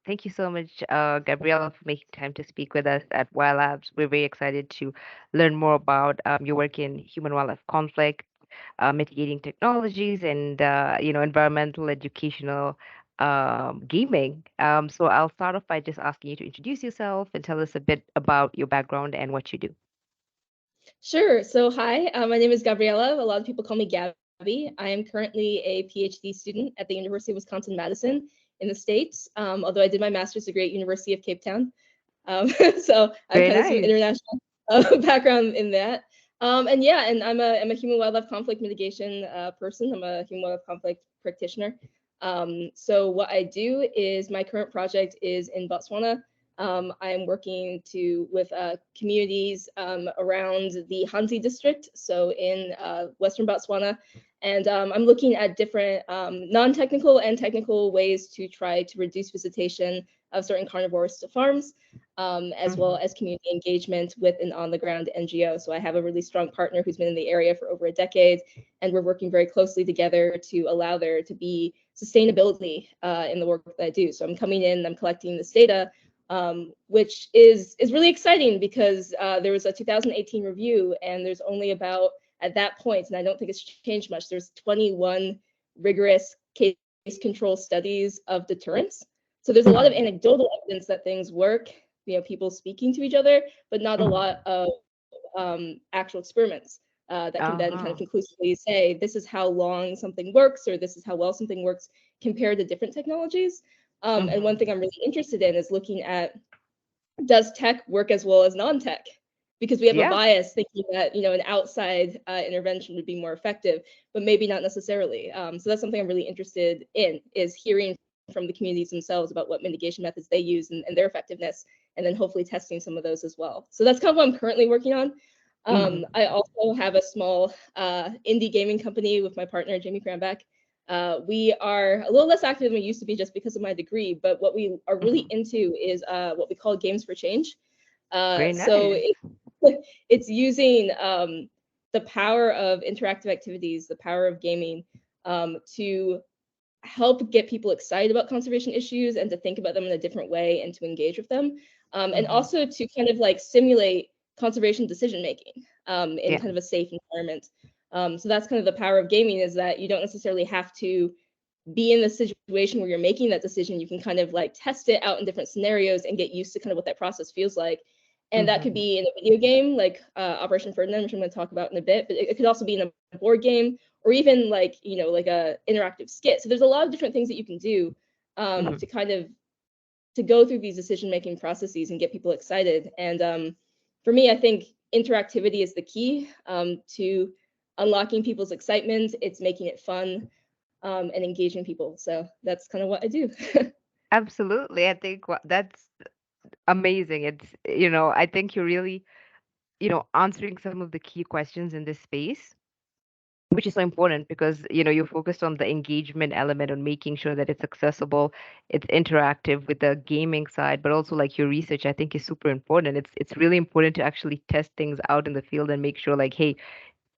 Thank you so much, Gabriela, for making time to speak with us at Wild Labs. We're very excited to learn more about your work in human wildlife conflict, mitigating technologies, and environmental, educational, gaming. So I'll start off by just asking you to introduce yourself and tell us a bit about your background and what you do. Sure. So, hi, my name is Gabriela. A lot of people call me Gabby. I am currently a PhD student at the University of Wisconsin-Madison in the States, although I did my master's degree at University of Cape Town. So I have Very kind of some nice. international background in that. And yeah, and I'm a human wildlife conflict mitigation person. I'm a human wildlife conflict practitioner. So what I do is my current project is in Botswana. I am working with communities around the Hansi district, so in Western Botswana, and I'm looking at different non-technical and technical ways to try to reduce visitation of certain carnivores to farms, as well Hmm. as community engagement with an on-the-ground NGO. So I have a really strong partner who's been in the area for over a decade, and we're working very closely together to allow there to be sustainability in the work that I do. So I'm coming in, I'm collecting this data, which is really exciting because there was a 2018 review, and there's only about at that point, and I don't think it's changed much. There's 21 rigorous case control studies of deterrence. So there's a lot of Hmm. anecdotal evidence that things work, people speaking to each other, but not a Hmm. lot of actual experiments that can then kind of Uh-huh. conclusively say this is how long something works or this is how well something works compared to different technologies. And one Hmm. thing I'm really interested in is looking at, does tech work as well as non-tech? Because we have a Yeah. bias thinking that an outside intervention would be more effective, but maybe not necessarily. So that's something I'm really interested in, is hearing from the communities themselves about what mitigation methods they use and their effectiveness, and then hopefully testing some of those as well. So that's kind of what I'm currently working on. Hmm. I also have a small indie gaming company with my partner, Jamie Cranbeck. We are a little less active than we used to be just because of my degree, but what we are really Hmm. into is what we call games for change. Very So nice. it's using the power of interactive activities, the power of gaming, to help get people excited about conservation issues and to think about them in a different way and to engage with them, and Hmm. also to kind of like simulate conservation decision making in Yeah. kind of a safe environment. So that's kind of the power of gaming, is that you don't necessarily have to be in the situation where you're making that decision. You can kind of like test it out in different scenarios and get used to kind of what that process feels like. And that could Hmm. be in a video game like Operation Ferdinand, which I'm going to talk about in a bit, but it could also be in a board game, or even like like a interactive skit. So there's a lot of different things that you can do to Hmm. kind of to go through these decision making processes and get people excited. And for me, I think interactivity is the key to unlocking people's excitement. It's making it fun and engaging people. So that's kind of what I do. Absolutely. I think that's amazing. I think you're really, answering some of the key questions in this space, which is so important because, you're focused on the engagement element, on making sure that it's accessible, it's interactive with the gaming side, but also like your research, I think is super important. It's really important to actually test things out in the field and make sure like, hey,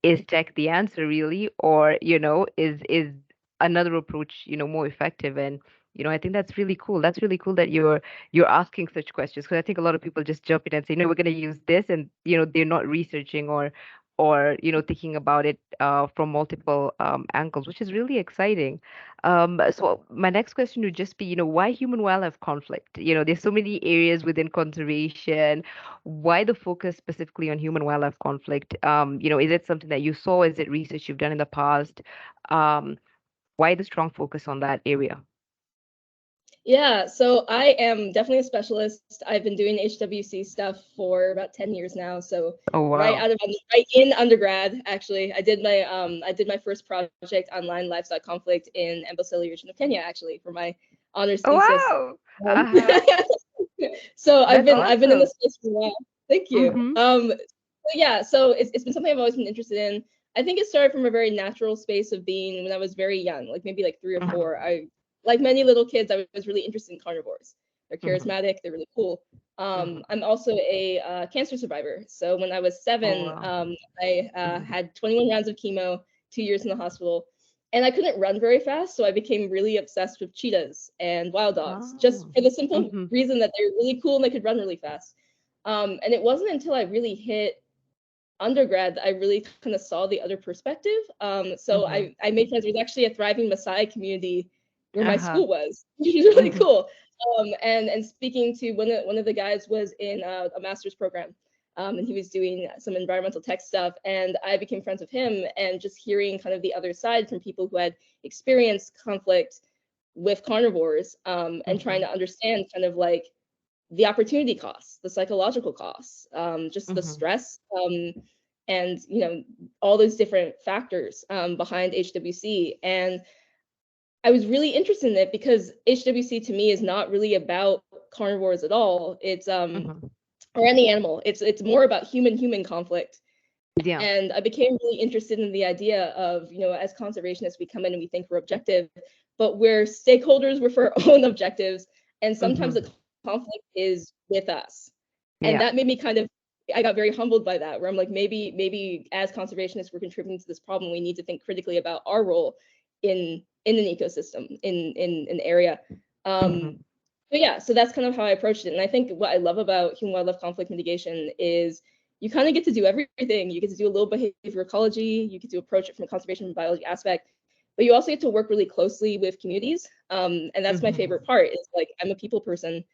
is tech the answer really, or is another approach more effective? And I think that's really cool. That's really cool that you're asking such questions, because I think a lot of people just jump in and say, no, we're going to use this, and they're not researching or thinking about it from multiple angles, which is really exciting. So my next question would just be, why human wildlife conflict? There's so many areas within conservation. Why the focus specifically on human wildlife conflict? Is it something that you saw? Is it research you've done in the past? Um, why the strong focus on that area? Yeah, so I am definitely a specialist. I've been doing HWC stuff for about 10 years now. So Oh, wow. right in undergrad, actually, I did my first project on livestock conflict in Amboseli region of Kenya, actually, for my honors Oh, thesis. wow. Um, Uh-huh. so I've That's been in awesome. this space for a while. Thank you. Mm-hmm. So yeah, so it's been something I've always been interested in. I think it started from a very natural space of being when I was very young, like maybe like 3 or 4. Mm-hmm. Like many little kids, I was really interested in carnivores. They're Mm-hmm. charismatic, they're really cool. Mm-hmm. I'm also a cancer survivor. So when I was Oh, 7, wow. I Mm-hmm. had 21 rounds of chemo, 2 years in the hospital. And I couldn't run very fast, so I became really obsessed with cheetahs and wild dogs, just Oh. for the simple reason that they're really cool and they could run really fast. And it wasn't until I really hit undergrad that I really kind of saw the other perspective. So I made friends. There's actually a thriving Maasai community where my school was, which is really cool. And speaking to one of the guys was in a master's program, and he was doing some environmental tech stuff, and I became friends with him. And just hearing kind of the other side from people who had experienced conflict with carnivores, and trying to understand kind of like the opportunity costs, the psychological costs, just the stress, and you know, all those different factors behind HWC. And I was really interested in it because HWC to me is not really about carnivores at all. It's or any animal. It's more about human conflict. Yeah. And I became really interested in the idea of, you know, as conservationists, we come in and we think we're objective, but we're stakeholders with our own objectives. And sometimes the conflict is with us. And that made me kind of, I got very humbled by that, where I'm like, maybe as conservationists, we're contributing to this problem. We need to think critically about our role in an ecosystem, in an area. But yeah, so that's kind of how I approached it. And I think what I love about human wildlife conflict mitigation is you kind of get to do everything. You get to do a little behavior ecology, you get to approach it from a conservation and biology aspect, but you also get to work really closely with communities. And that's my favorite part, is like, I'm a people person,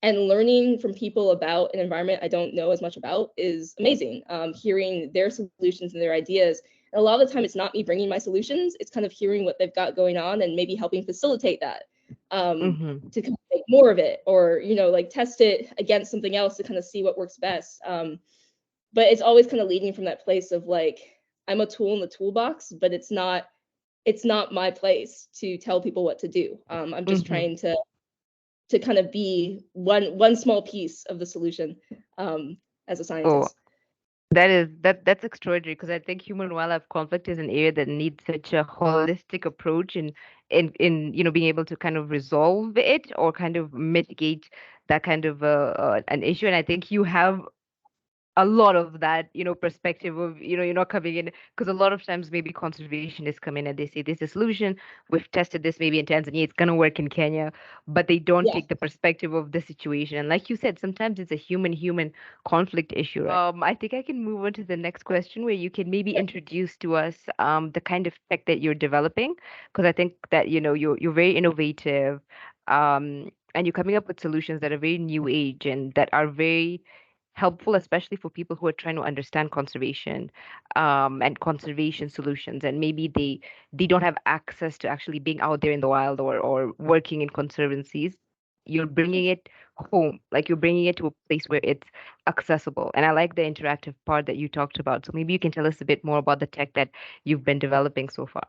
and learning from people about an environment I don't know as much about is amazing. Hearing their solutions and their ideas. And a lot of the time it's not me bringing my solutions, it's kind of hearing what they've got going on and maybe helping facilitate that, to kind of make more of it, or, you know, like test it against something else to kind of see what works best. But it's always kind of leading from that place of like, I'm a tool in the toolbox, but it's not my place to tell people what to do. I'm just trying to kind of be one small piece of the solution, as a scientist. That's extraordinary, because I think human wildlife conflict is an area that needs such a holistic approach in being able to kind of resolve it or kind of mitigate that kind of an issue. And I think you have a lot of that, perspective of, you're not coming in, because a lot of times maybe conservationists come in and they say, this is a solution. We've tested this maybe in Tanzania, it's going to work in Kenya, but they don't Yeah. take the perspective of the situation. And like you said, sometimes it's a human conflict issue, right? I think I can move on to the next question, where you can maybe introduce to us the kind of tech that you're developing, because I think that, you're very innovative, and you're coming up with solutions that are very new age and that are very helpful, especially for people who are trying to understand conservation, and conservation solutions, and maybe they don't have access to actually being out there in the wild, or working in conservancies. You're bringing it home, like you're bringing it to a place where it's accessible. And I like the interactive part that you talked about. So maybe you can tell us a bit more about the tech that you've been developing so far.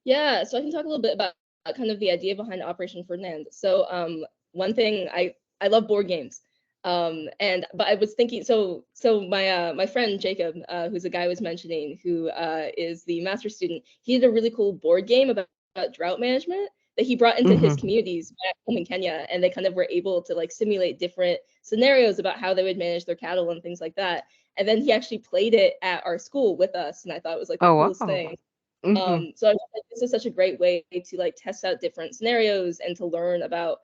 Yeah, so I can talk a little bit about kind of the idea behind Operation Ferdinand. So one thing, I love board games. But I was thinking, so my friend Jacob, who's a guy I was mentioning, who is the master's student, he did a really cool board game about drought management that he brought into his communities back home in Kenya, and they kind of were able to like simulate different scenarios about how they would manage their cattle and things like that. And then he actually played it at our school with us, and I thought it was like the Oh, coolest wow. thing. So I was like, this is such a great way to like test out different scenarios and to learn about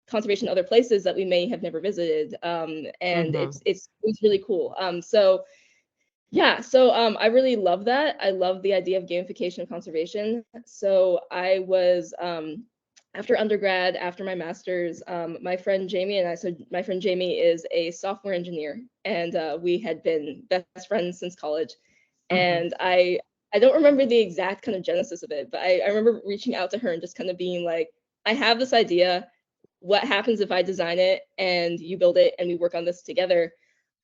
conservation in other places that we may have never visited. And it was really cool. So yeah, so I really love that. I love the idea of gamification of conservation. So I was after undergrad, after my master's, my friend Jamie and I. So my friend Jamie is a software engineer, and we had been best friends since college. And I don't remember the exact kind of genesis of it, but I remember reaching out to her and just kind of being like, I have this idea. What happens if I design it and you build it and we work on this together?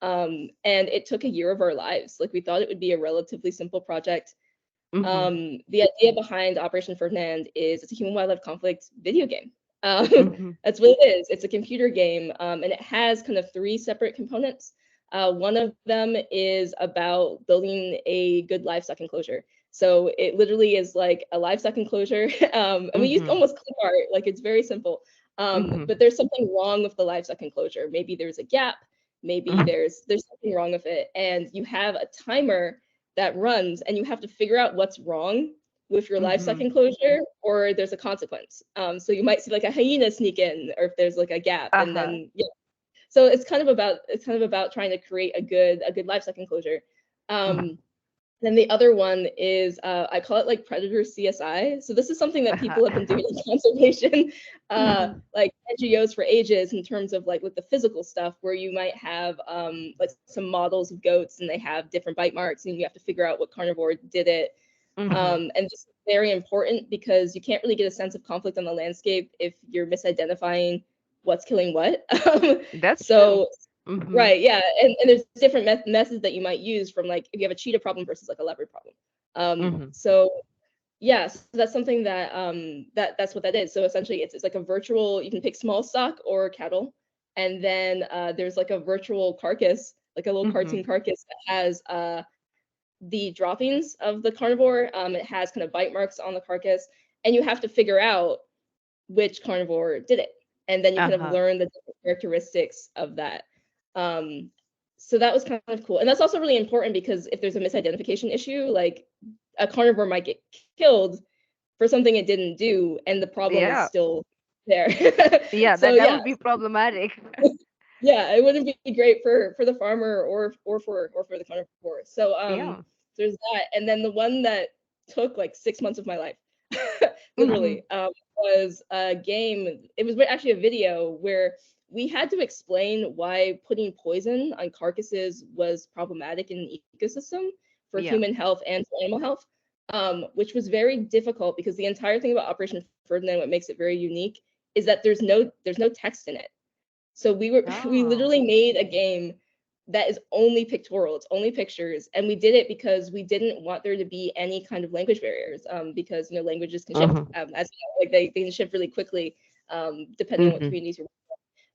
And it took a year of our lives. Like, we thought it would be a relatively simple project. The idea behind Operation Ferdinand is it's a human wildlife conflict video game. That's what it is. It's a computer game, and it has kind of three separate components. One of them is about building a good livestock enclosure. So it literally is like a livestock enclosure. And we used almost clip art, like it's very simple. But there's something wrong with the livestock enclosure. Maybe there's a gap, maybe there's something wrong with it. And you have a timer that runs, and you have to figure out what's wrong with your livestock Mm-hmm. enclosure, or there's a consequence. So you might see like a hyena sneak in, or if there's like a gap, and Uh-huh. then yeah. So it's kind of about trying to create a good livestock enclosure. Mm-hmm. Then the other one is I call it like predator CSI. So this is something that Uh-huh. people have been doing in conservation, Mm-hmm. like NGOs for ages, in terms of like with the physical stuff, where you might have like some models of goats and they have different bite marks, and you have to figure out what carnivore did it. Mm-hmm. And this is very important because you can't really get a sense of conflict on the landscape if you're misidentifying what's killing what. That's true. So Mm-hmm. right, yeah, and there's different methods that you might use, from like if you have a cheetah problem versus like a leopard problem. Mm-hmm. So yeah, so that's something that that's what that is. So essentially, it's like a virtual. You can pick small stock or cattle, and then there's like a virtual carcass, like a little Mm-hmm. cartoon carcass that has the droppings of the carnivore. It has kind of bite marks on the carcass, and you have to figure out which carnivore did it, and then you kind of Uh-huh. learn the different characteristics of that. Um, so that was kind of cool, and that's also really important because if there's a misidentification issue, like a carnivore might get killed for something it didn't do, and the problem is Yeah. still there. Yeah, So that yeah, would be problematic. yeah, it wouldn't be great for the farmer or for the carnivore. So Yeah. there's that, and then the one that took like 6 months of my life, Mm-hmm. literally, was a game. It was actually a video where we had to explain why putting poison on carcasses was problematic in an ecosystem for Yeah. human health and for animal health, which was very difficult because the entire thing about Operation Ferdinand, what makes it very unique, is that there's no text in it. So we Oh. literally made a game that is only pictorial. It's only pictures, and we did it because we didn't want there to be any kind of language barriers. Because languages can shift, Mm-hmm. as you know, like they can shift really quickly, depending on what Mm-hmm. communities you're.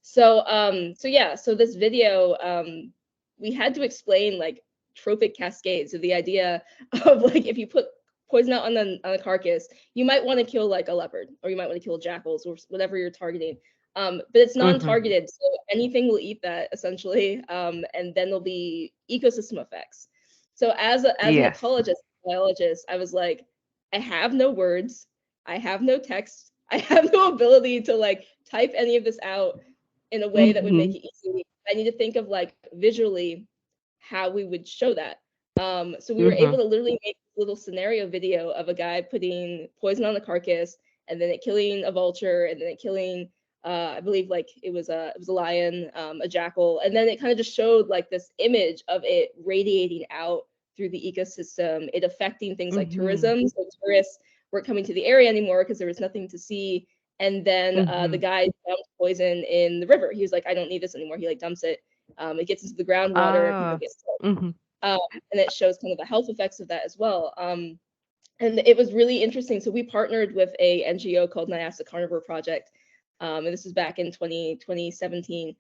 So yeah, so this video, we had to explain like trophic cascades. So the idea of like if you put poison out on a carcass, you might want to kill like a leopard, or you might want to kill jackals, or whatever you're targeting. But it's Mm-hmm. non-targeted, so anything will eat that essentially, and then there'll be ecosystem effects. So as an Yes. ecologist, biologist, I was like, I have no words, I have no text, I have no ability to like type any of this out in a way that would Mm-hmm. make it easy. I need to think of like visually how we would show that. So we were able Mm-hmm. to literally make a little scenario video of a guy putting poison on the carcass, and then it killing a vulture, and then it killing I believe like it was a lion, a jackal, and then it kind of just showed like this image of it radiating out through the ecosystem, it affecting things like Mm-hmm. tourism. So tourists weren't coming to the area anymore because there was nothing to see. And then the Mm-hmm. guy dumped poison in the river. He was like, I don't need this anymore. He like dumps it. It gets into the groundwater. People Uh, get sick. mm-hmm. Um, and it shows kind of the health effects of that as well. And it was really interesting. So we partnered with a NGO called Nyasa Carnivore Project, and this was back in 2017.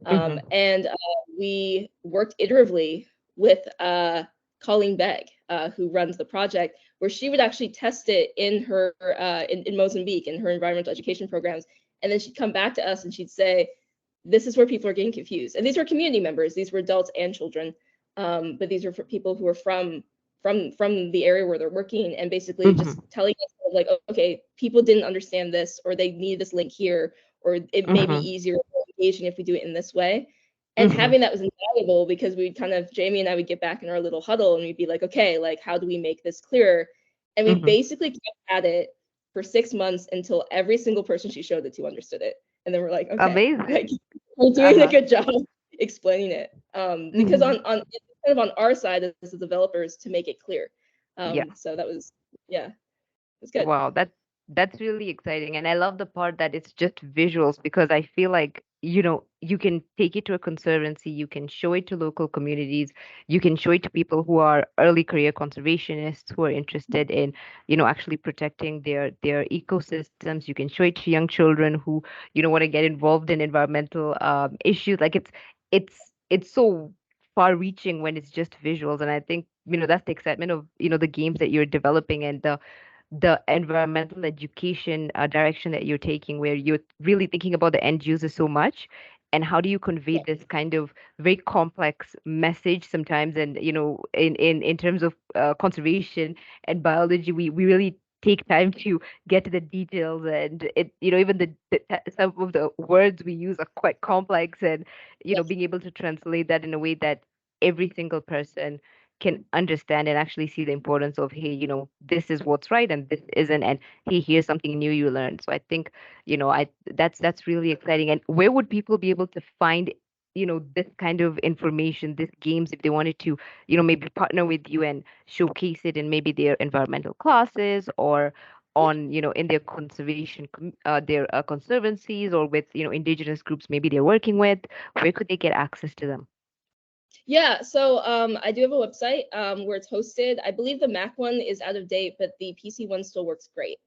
Mm-hmm. And we worked iteratively with Colleen Begg, who runs the project, where she would actually test it in her in Mozambique in her environmental education programs, and then she'd come back to us and she'd say, "This is where people are getting confused." And these were community members; these were adults and children, but these were for people who were from the area where they're working, and basically just Mm-hmm. telling us like, okay, people didn't understand this, or they need this link here, or it may be Mm-hmm. easier, more engaging if we do it in this way. And Mm-hmm. having that was invaluable because we'd kind of, Jamie and I would get back in our little huddle and we'd be like, okay, like how do we make this clearer? And we Mm-hmm. basically kept at it for 6 months until every single person she showed it to understood it. And then we're like, okay, like Amazing. we're doing a Uh-huh. good job explaining it. Because Mm-hmm. on it's kind of on our side as the developers to make it clear. Yeah. So that was, yeah, it's good. Wow, that's really exciting. And I love the part that it's just visuals because I feel like, you can take it to a conservancy, you can show it to local communities, you can show it to people who are early career conservationists who are interested in, actually protecting their ecosystems. You can show it to young children who, want to get involved in environmental issues. Like it's so far reaching when it's just visuals. And I think, that's the excitement of, the games that you're developing and the environmental education direction that you're taking, where you're really thinking about the end user so much and how do you convey this kind of very complex message sometimes? And in terms of conservation and biology, we really take time to get to the details, and it even some of the words we use are quite complex, and being able to translate that in a way that every single person can understand and actually see the importance of, hey, this is what's right and this isn't, and hey, here's something new you learned. So I think, I that's really exciting. And where would people be able to find, this kind of information, these games, if they wanted to, maybe partner with you and showcase it in maybe their environmental classes, or on, in their their conservancies, or with, indigenous groups maybe they're working with? Where could they get access to them? Yeah, so I do have a website where it's hosted. I believe the Mac one is out of date, but the PC one still works great,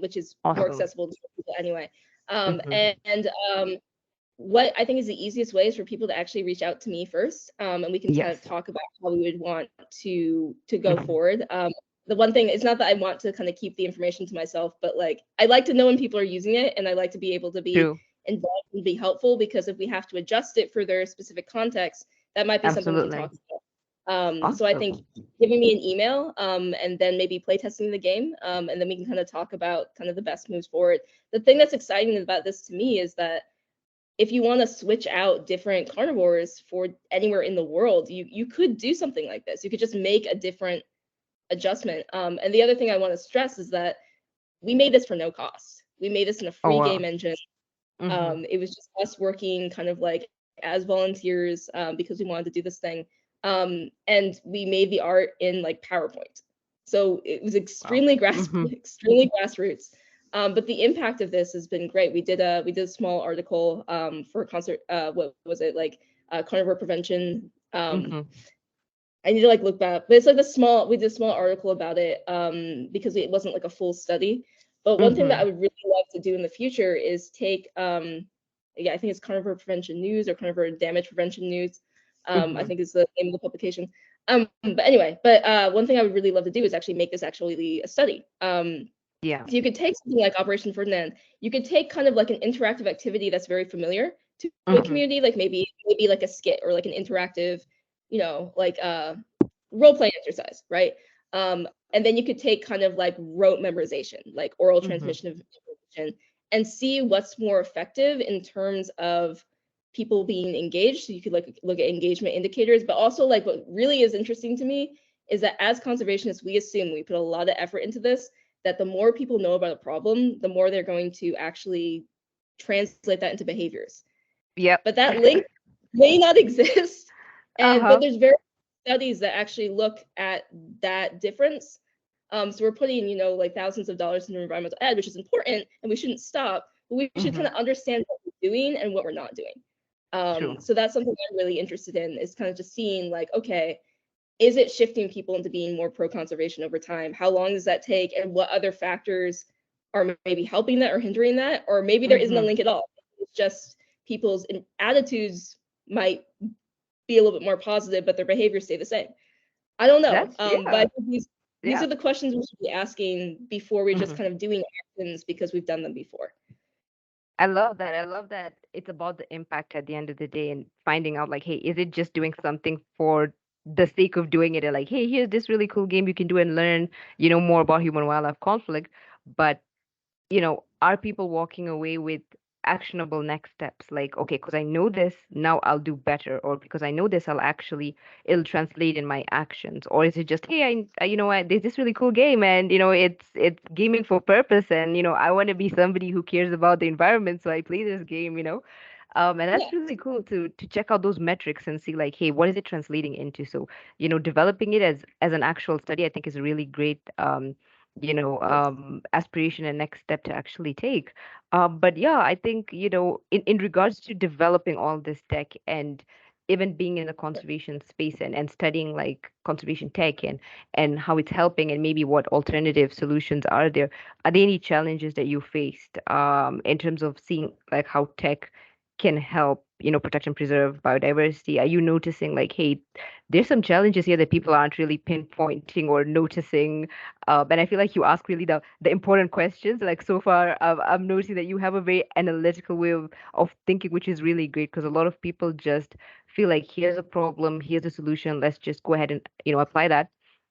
which is more Awesome. accessible to people anyway. Hmm. And what I think is the easiest way is for people to actually reach out to me first, and we can kind of Yes. talk about how we would want to go Hmm. forward. The one thing, it's not that I want to kind of keep the information to myself, but like I like to know when people are using it, and I like to be able to be True. involved and be helpful, because if we have to adjust it for their specific context, that might be something we can Absolutely. talk about. So I Awesome. think giving me an email, and then maybe play testing the game, and then we can kind of talk about kind of the best moves forward. The thing that's exciting about this to me is that if you want to switch out different carnivores for anywhere in the world, you could do something like this. You could just make a different adjustment. And the other thing I want to stress is that we made this for no cost. We made this in a Oh, free game wow. engine. Hmm. It was just us working kind of like as volunteers, because we wanted to do this thing. And we made the art in like PowerPoint. So it was Wow. extremely Hmm. extremely grassroots. But the impact of this has been great. We did a small article for concert. What was it like? Carnivore prevention. Hmm. I need to like look back, but it's like we did a small article about it, because it wasn't like a full study. But one thing that I Hmm. would really love to do in the future is take, yeah, I think it's Carnivore Prevention News or Carnivore Damage Prevention News. I Hmm. think is the name of the publication. But anyway, one thing I would really love to do is actually make this actually a study. Yeah. So you could take something like Operation Ferdinand. You could take kind of like an interactive activity that's very familiar to a Hmm. community, like maybe like a skit or like an interactive, like role play exercise, right? And then you could take kind of like rote memorization, like oral Hmm. transmission of information, and see what's more effective in terms of people being engaged. So you could like look at engagement indicators, but also like what really is interesting to me is that as conservationists, we assume we put a lot of effort into this, that the more people know about a problem, the more they're going to actually translate that into behaviors. Yep. But that link may not exist. But Uh-huh. there's very studies that actually look at that difference. So we're putting, like thousands of dollars into environmental ed, which is important, and we shouldn't stop. But we should kind Hmm. of understand what we're doing and what we're not doing. True. So that's something I'm really interested in, is kind of just seeing like, okay, is it shifting people into being more pro conservation over time? How long does that take? And what other factors are maybe helping that or hindering that? Or maybe there isn't a Hmm. link at all. It's just people's attitudes might be a little bit more positive, but their behaviors stay the same. I don't know. But I Yeah. think these Yeah. are the questions we should be asking before we're just Hmm. kind of doing actions because we've done them before. I love that. I love that it's about the impact at the end of the day, and finding out like, hey, is it just doing something for the sake of doing it? And like, hey, here's this really cool game you can do and learn, more about human wildlife conflict. But are people walking away with actionable next steps? Like, okay, because I know this, now I'll do better, or because I know this, it'll translate in my actions. Or is it just, hey, there's this really cool game, and it's gaming for purpose, and I want to be somebody who cares about the environment, so I play this game. And Yeah. that's really cool to check out those metrics and see like, hey, what is it translating into? So, developing it as an actual study, I think is a really great aspiration and next step to actually take. But yeah, I think, in regards to developing all this tech, and even being in the conservation space, and studying like conservation tech, and how it's helping, and maybe what alternative solutions are there any challenges that you faced in terms of seeing like how tech can help, protect and preserve biodiversity? Are you noticing like, hey, there's some challenges here that people aren't really pinpointing or noticing? And I feel like you ask really the important questions. Like so far, I'm noticing that you have a very analytical way of thinking, which is really great because a lot of people just feel like here's a problem, here's a solution, let's just go ahead and, apply that.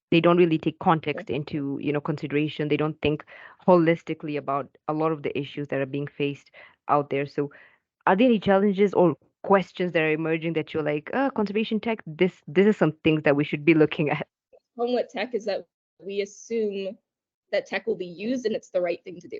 They don't really take context into, consideration. They don't think holistically about a lot of the issues that are being faced out there. So are there any challenges or questions that are emerging that you're like, conservation tech, this is some things that we should be looking at? Problem with tech is that we assume that tech will be used and it's the right thing to do.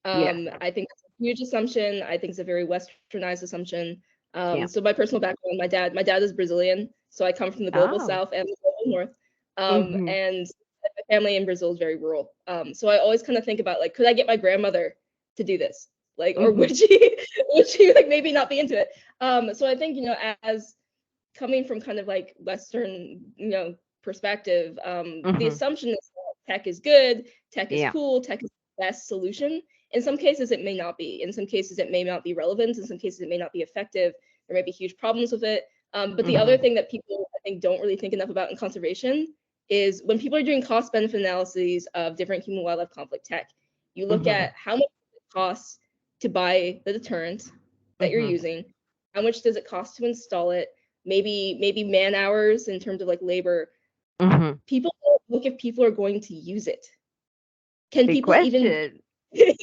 Yes. I think that's a huge assumption. I think it's a very westernized assumption. Yeah. So my personal background, my dad is Brazilian, so I come from the global Oh. south and the global north. Mm-hmm. And my family in Brazil is very rural. So I always kind of think about like, could I get my grandmother to do this? Like, or Mm-hmm. would she would she like maybe not be into it? So I think, as coming from kind of like Western, perspective, the Mm-hmm. assumption is that tech is good, tech is Yeah. cool, tech is the best solution. In some cases, it may not be. In some cases, it may not be relevant. In some cases, it may not be effective. There may be huge problems with it. But the other Mm-hmm. thing that people, I think, don't really think enough about in conservation is when people are doing cost benefit analyses of different human wildlife conflict tech, you look Mm-hmm. at how much it costs to buy the deterrent that you're Mm-hmm. using, how much does it cost to install it, maybe man hours in terms of like labor. Mm-hmm. People don't look if people are going to use it. Can Big people even question.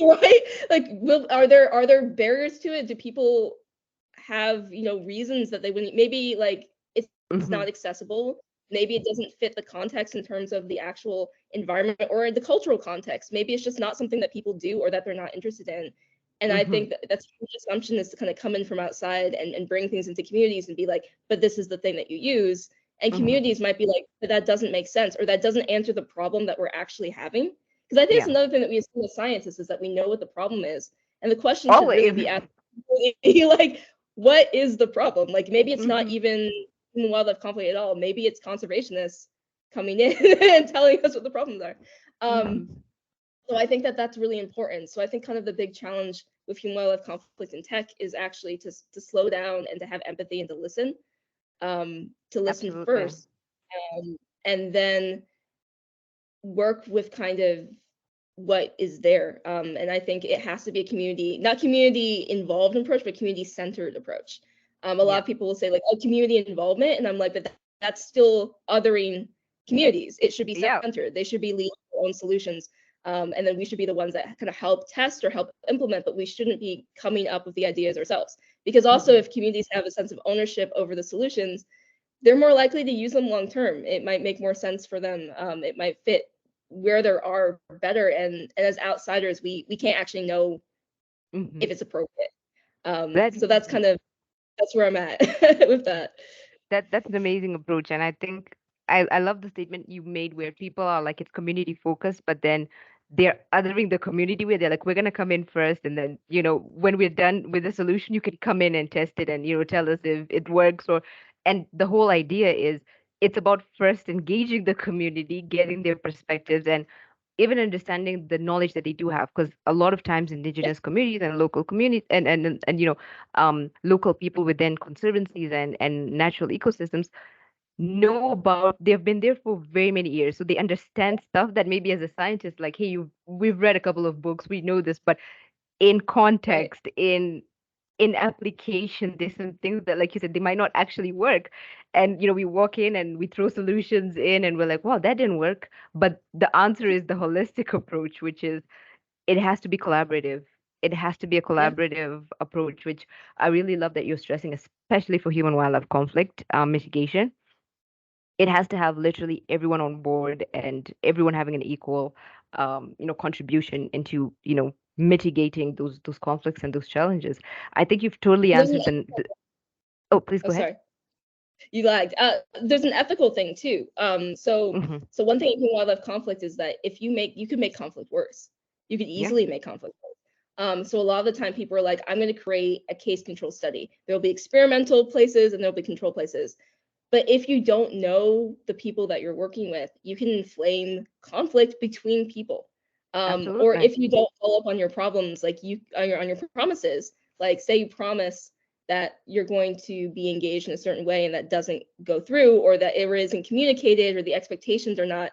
right? Like, are there barriers to it? Do people have reasons that they wouldn't? Maybe like it's not Mm-hmm. accessible. Maybe it doesn't fit the context in terms of the actual environment or the cultural context. Maybe it's just not something that people do or that they're not interested in. And I Mm-hmm. think that's a huge assumption, is to kind of come in from outside and bring things into communities and be like, but this is the thing that you use. And Mm-hmm. communities might be like, but that doesn't make sense, or that doesn't answer the problem that we're actually having. Because I think it's Yeah. another thing that we assume as scientists, is that we know what the problem is. And the question should really Always. be asked, like, what is the problem? Like, maybe it's not Mm-hmm. even human wildlife conflict at all. Maybe it's conservationists coming in and telling us what the problems are. Mm-hmm. So I think that that's really important. So I think kind of the big challenge with human wildlife conflict in tech is actually to slow down and to have empathy and to listen Absolutely. first, and then work with kind of what is there. And I think it has to be a community, not community involved approach, but community centered approach. A lot Yeah. of people will say like, oh, community involvement, and I'm like, but that's still othering communities. It should be Yeah. centered. They should be leading their own solutions. And then we should be the ones that kind of help test or help implement, but we shouldn't be coming up with the ideas ourselves. Because also, Mm-hmm. if communities have a sense of ownership over the solutions, they're more likely to use them long term. It might make more sense for them. It might fit where there are better. And as outsiders, we can't actually know Mm-hmm. if it's appropriate. That So that's where I'm at with that. that's an amazing approach, and I think I love the statement you made where people are like it's community focused, but then they're othering the community where they're like, we're gonna come in first, and then when we're done with the solution, you can come in and test it and tell us if it works. Or and the whole idea is it's about first engaging the community, getting their perspectives, and even understanding the knowledge that they do have, because a lot of times Yeah, indigenous communities and local communities and local people within conservancies and natural ecosystems know about, they've been there for very many years, so they understand stuff that maybe as a scientist, like, hey, we've read a couple of books, we know this, but in right. context, in application, there's some things that, like you said, they might not actually work. And we walk in and we throw solutions in and we're like, wow, that didn't work. But the answer is the holistic approach, which is it has to be collaborative. It has to be a Yeah. collaborative approach, which I really love that you're stressing, especially for human wildlife conflict mitigation. It has to have literally everyone on board and everyone having an equal, contribution into, mitigating those conflicts and those challenges. I think you've totally There's an answered Oh, please oh, go ahead. sorry, you lagged. There's an ethical thing too. Hmm. So one thing in wildlife conflict is that if you could make conflict worse. You could Yeah, easily make conflict worse. So a lot of the time people are like, I'm going to create a case control study. There'll be experimental places and there'll be control places. But if you don't know the people that you're working with, you can inflame conflict between people. Or absolutely. if you don't follow up on your problems, like you on your promises, like say you promise that you're going to be engaged in a certain way and that doesn't go through, or that it isn't communicated, or the expectations are not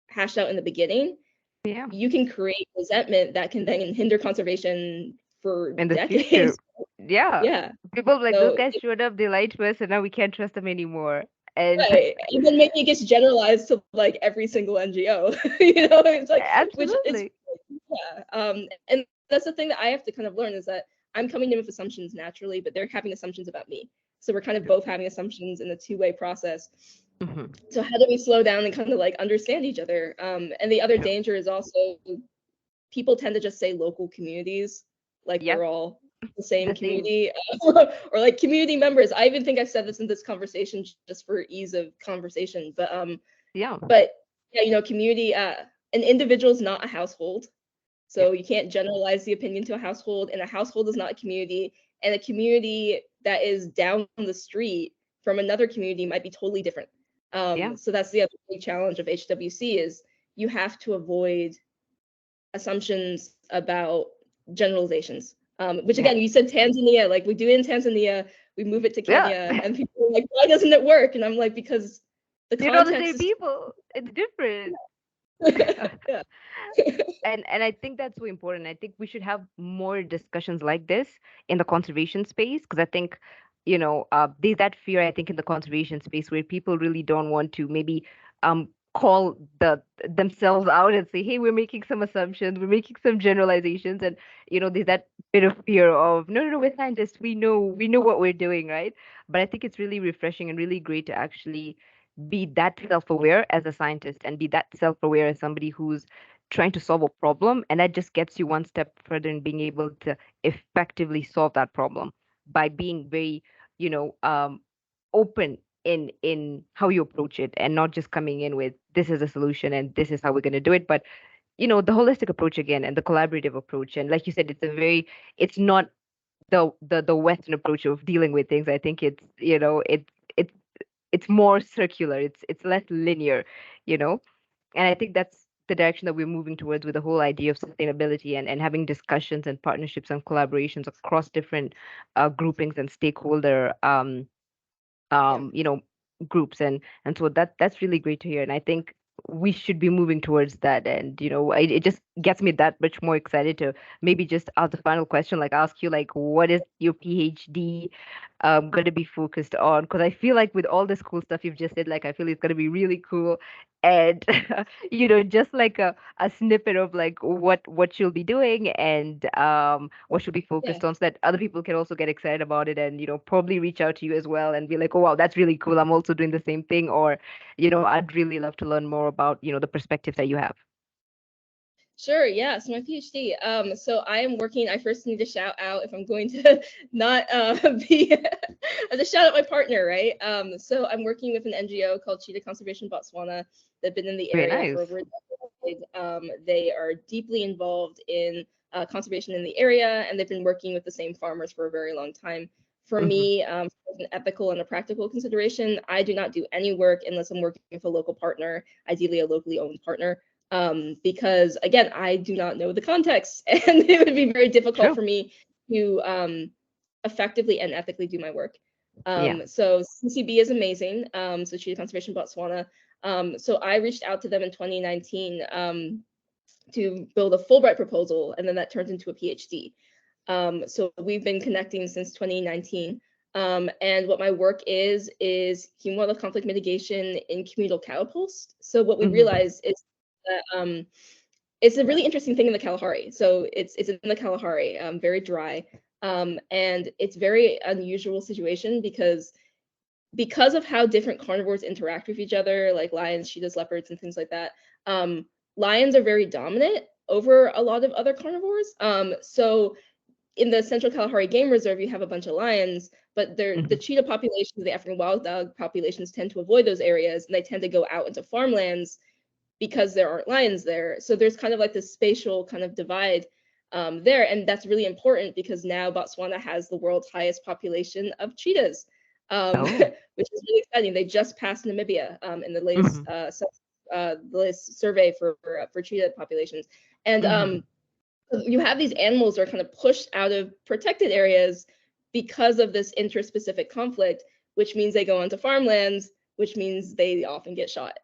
hashed out in the beginning, Yeah. you can create resentment that can then hinder conservation for In the future. decades. Yeah. Yeah. People like those So, guys showed up, they lied to us, and now we can't trust them anymore. And right. And then maybe it gets generalized to like every single NGO. It's like, which it's absolutely. yeah. And that's the thing that I have to kind of learn, is that I'm coming in with assumptions naturally, but they're having assumptions about me. So we're kind of both having assumptions in a two-way process. Hmm. So how do we slow down and kind of like understand each other? And the other Sure. danger is also, people tend to just say local communities, like Yep. we're all the same The same. community, or like community members. I even think I've said this in this conversation just for ease of conversation, Yeah. but yeah, community, an individual is not a household, Yeah. so you can't generalize the opinion to a household, and a household is not a community, and a community that is down the street from another community might be totally different. Yeah. So that's the other big challenge of HWC, is you have to avoid assumptions about generalizations. Which Yeah. again, you said Tanzania, like we do it in Tanzania, we move it to Yeah. Kenya, and people are like, why doesn't it work? And I'm like, because the You're not the context same is people. It's different. yeah, And I think that's so important. I think we should have more discussions like this in the conservation space, because I think, there's that fear, I think, in the conservation space where people really don't want to maybe call themselves out and say, hey, we're making some assumptions, we're making some generalizations, and there's that bit of fear of, no, no, no, we're scientists, we know what we're doing, right? But I think it's really refreshing and really great to actually be that self-aware as a scientist and be that self-aware as somebody who's trying to solve a problem, and that just gets you one step further in being able to effectively solve that problem by being very open in how you approach it, and not just coming in with this is a solution and this is how we're going to do it, but the holistic approach again, and the collaborative approach. And like you said, it's not the Western approach of dealing with things. I think it's more circular, it's less linear, you know and I think that's the direction that we're moving towards with the whole idea of sustainability, and having discussions and partnerships and collaborations across different groupings and stakeholder yeah, um, you know, groups. And so that's really great to hear. And I think we should be moving towards that. And it just gets me that much more excited to maybe just ask the final question, like ask you, like, what is your PhD going to be focused on? Because I feel like with all this cool stuff you've just said, like I feel it's going to be really cool. And just like a snippet of like what you'll be doing, and what you'll be yeah. focused on, so that other people can also get excited about it, and probably reach out to you as well and be like, oh wow, that's really cool, I'm also doing the same thing. Or I'd really love to learn more about the perspectives that you have. Sure, yeah. So my PhD. So I am working. I first need to shout out, if I'm going to not be, I have to shout out my partner, right? So I'm working with an NGO called Cheetah Conservation Botswana. They've been in the Very area for nice. over a decade. They are deeply involved in conservation in the area, and they've been working with the same farmers for a very long time. For Hmm. me, as an ethical and a practical consideration, I do not do any work unless I'm working with a local partner, ideally a locally owned partner, because again, I do not know the context, and it would be very difficult True. for me to effectively and ethically do my work. Yeah. So CCB is amazing. So Cheetah Conservation Botswana. So I reached out to them in 2019 to build a Fulbright proposal, and then that turned into a PhD. So we've been connecting since 2019. And what my work is human wildlife conflict mitigation in communal cattle posts. So what we Hmm. realized is that it's a really interesting thing in the Kalahari. So it's in the Kalahari, very dry, and it's very unusual situation because of how different carnivores interact with each other, like lions, cheetahs, leopards, and things like that. Um, Lions are very dominant over a lot of other carnivores. So in the Central Kalahari Game Reserve, you have a bunch of lions, but the Hmm. cheetah populations, the African wild dog populations tend to avoid those areas, and they tend to go out into farmlands because there aren't lions there. So there's kind of like this spatial kind of divide there, and that's really important because now Botswana has the world's highest population of cheetahs, Oh. which is really exciting. They just passed Namibia in Hmm. the latest survey for cheetah populations, and Hmm. you have these animals that are kind of pushed out of protected areas because of this interspecific conflict, which means they go onto farmlands, which means they often get shot.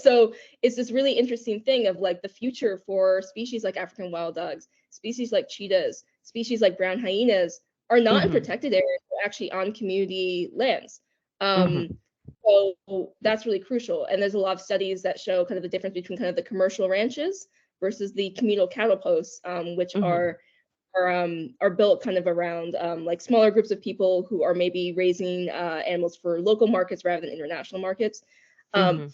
So it's this really interesting thing of like the future for species like African wild dogs, species like cheetahs, species like brown hyenas are not in protected areas, they're actually on community lands. So that's really crucial. And there's a lot of studies that show kind of the difference between kind of the commercial ranches versus the communal cattle posts, which are built kind of around like smaller groups of people who are maybe raising animals for local markets rather than international markets. But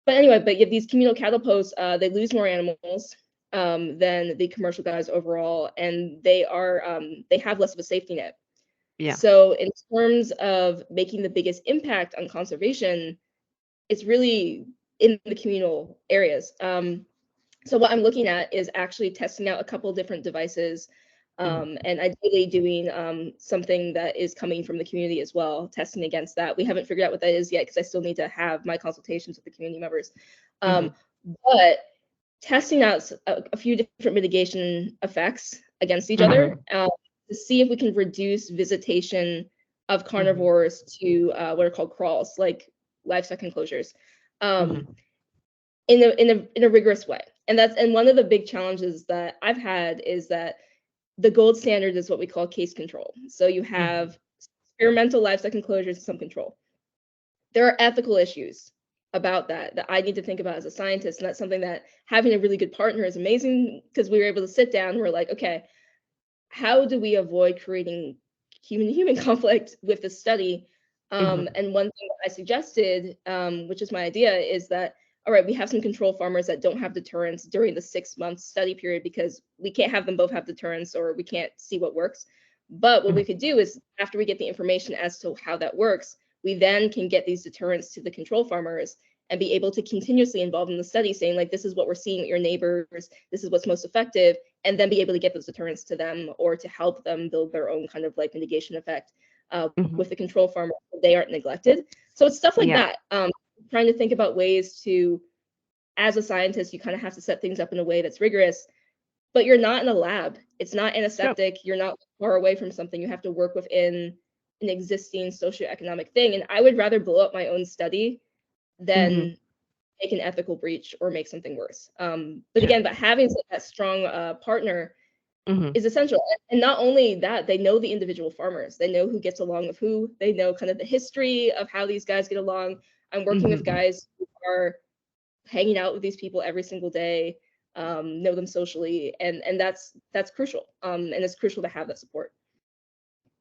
anyway, but yeah, these communal cattle posts, they lose more animals than the commercial guys overall, and they have less of a safety net. Yeah. So in terms of making the biggest impact on conservation, it's really in the communal areas. So what I'm looking at is actually testing out a couple different devices, and ideally doing something that is coming from the community as well, testing against that. We haven't figured out what that is yet because I still need to have my consultations with the community members. But testing out a few different mitigation effects against each other to see if we can reduce visitation of carnivores to what are called crawls, like livestock enclosures, in a rigorous way. And one of the big challenges that I've had is that the gold standard is what we call case control. So you have experimental livestock enclosures and some control. There are ethical issues about that I need to think about as a scientist, and that's something that having a really good partner is amazing, because we were able to sit down and we're like, okay, how do we avoid creating human-to-human conflict with this study? And one thing that I suggested, which is my idea, is that, all right, we have some control farmers that don't have deterrence during the 6-month study period because we can't have them both have deterrence or we can't see what works. But what we could do is, after we get the information as to how that works, we then can get these deterrents to the control farmers and be able to continuously involve in the study, saying like, this is what we're seeing with your neighbors, this is what's most effective, and then be able to get those deterrents to them or to help them build their own kind of like mitigation effect with the control farmers so they aren't neglected. So it's stuff like that. Trying to think about ways to, as a scientist, you kind of have to set things up in a way that's rigorous, but you're not in a lab. It's not antiseptic. You're not far away from something. You have to work within an existing socioeconomic thing. And I would rather blow up my own study than make an ethical breach or make something worse. But again, but having that strong partner is essential. And not only that, they know the individual farmers. They know who gets along with who. They know kind of the history of how these guys get along. I'm working with guys who are hanging out with these people every single day, know them socially, and that's crucial. And it's crucial to have that support.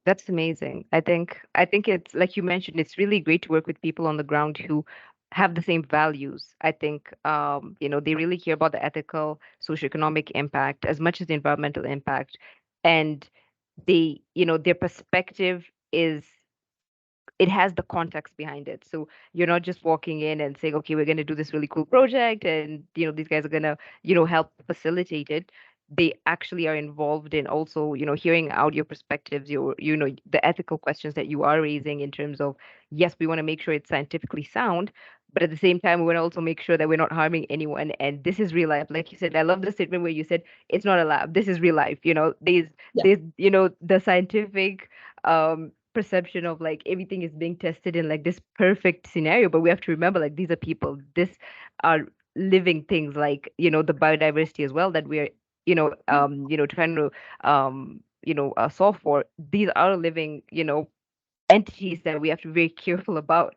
That's amazing. I think it's like you mentioned, it's really great to work with people on the ground who have the same values. I think they really care about the ethical, socioeconomic impact as much as the environmental impact. And their perspective is it has the context behind it. So you're not just walking in and saying, okay, we're going to do this really cool project and, these guys are going to, help facilitate it. They actually are involved in also, hearing out your perspectives, the ethical questions that you are raising in terms of, yes, we want to make sure it's scientifically sound, but at the same time, we want to also make sure that we're not harming anyone. And this is real life. Like you said, I love the statement where you said, it's not a lab. This is real life. There's, the scientific, perception of like everything is being tested in like this perfect scenario, but we have to remember like these are people, this are living things, like the biodiversity as well that we're trying to solve for. These are living entities that we have to be very careful about.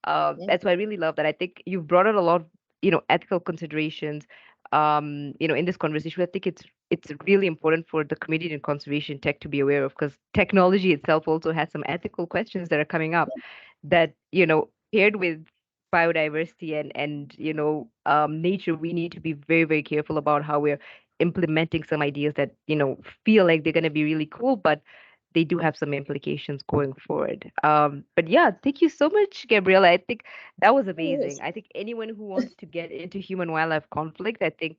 That's why I really love that. I think you've brought out a lot of ethical considerations in this conversation. I think it's really important for the community and conservation tech to be aware of, because technology itself also has some ethical questions that are coming up that paired with biodiversity and nature, we need to be very, very careful about how we're implementing some ideas that feel like they're going to be really cool, but they do have some implications going forward. But yeah, thank you so much, Gabriela. I think that was amazing. I think anyone who wants to get into human wildlife conflict, I think,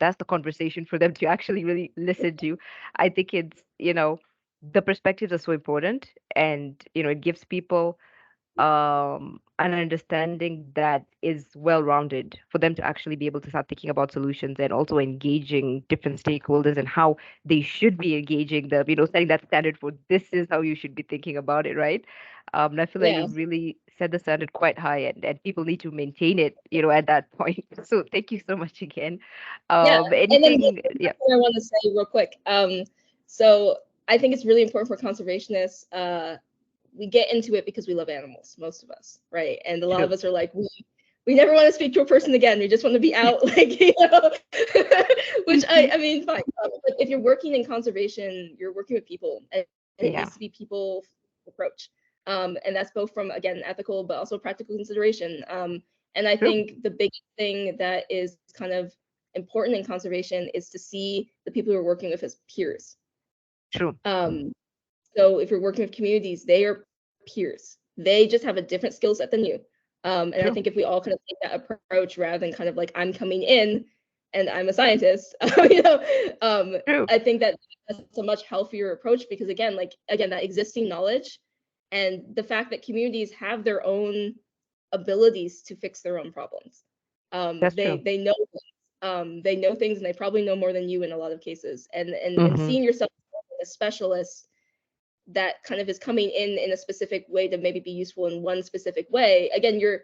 that's the conversation for them to actually really listen to. I think it's, the perspectives are so important, and, it gives people an understanding that is well rounded for them to actually be able to start thinking about solutions and also engaging different stakeholders and how they should be engaging them, setting that standard for this is how you should be thinking about it, right? And I feel like Yeah. you've really set the standard quite high, and people need to maintain it, at that point. So thank you so much again. Yeah. And then Anything, one yeah, thing I want to say real quick. So I think it's really important for conservationists. We get into it because we love animals, most of us, right? And a lot of true. us are like, we never want to speak to a person again. We just want to be out, like, which I Hmm. mean, fine. But if you're working in conservation, you're working with people, and it Yeah, needs to be people approach. And that's both from, again, ethical but also practical consideration. And I true, think the biggest thing that is kind of important in conservation is to see the people you're working with as peers. true, Um, so if you're working with communities, they are peers. They just have a different skill set than you. And I true, think if we all kind of take that approach rather than kind of like I'm coming in and I'm a scientist, true. I think that that's a much healthier approach because again, that existing knowledge and the fact that communities have their own abilities to fix their own problems. That's They true. they know things and they probably know more than you in a lot of cases. And Hmm. seeing yourself as a specialist that kind of is coming in a specific way to maybe be useful in one specific way. Again, you're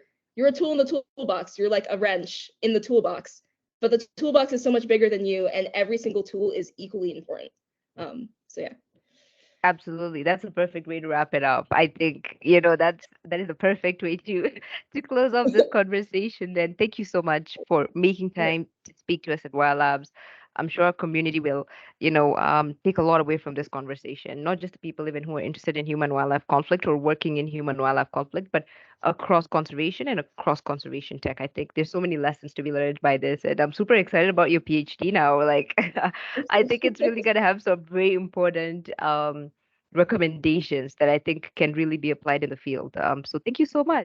a tool in the toolbox. You're like a wrench in the toolbox, but the toolbox is so much bigger than you, and every single tool is equally important. So yeah. Absolutely. That's a perfect way to wrap it up. I think, that is the perfect way to to close off this conversation. Then thank you so much for making time to speak to us at Wild Labs. I'm sure our community will, take a lot away from this conversation, not just the people even who are interested in human wildlife conflict or working in human wildlife conflict, but across conservation and across conservation tech. I think there's so many lessons to be learned by this. And I'm super excited about your PhD now. Like I think it's really gonna have some very important recommendations that I think can really be applied in the field. So thank you so much.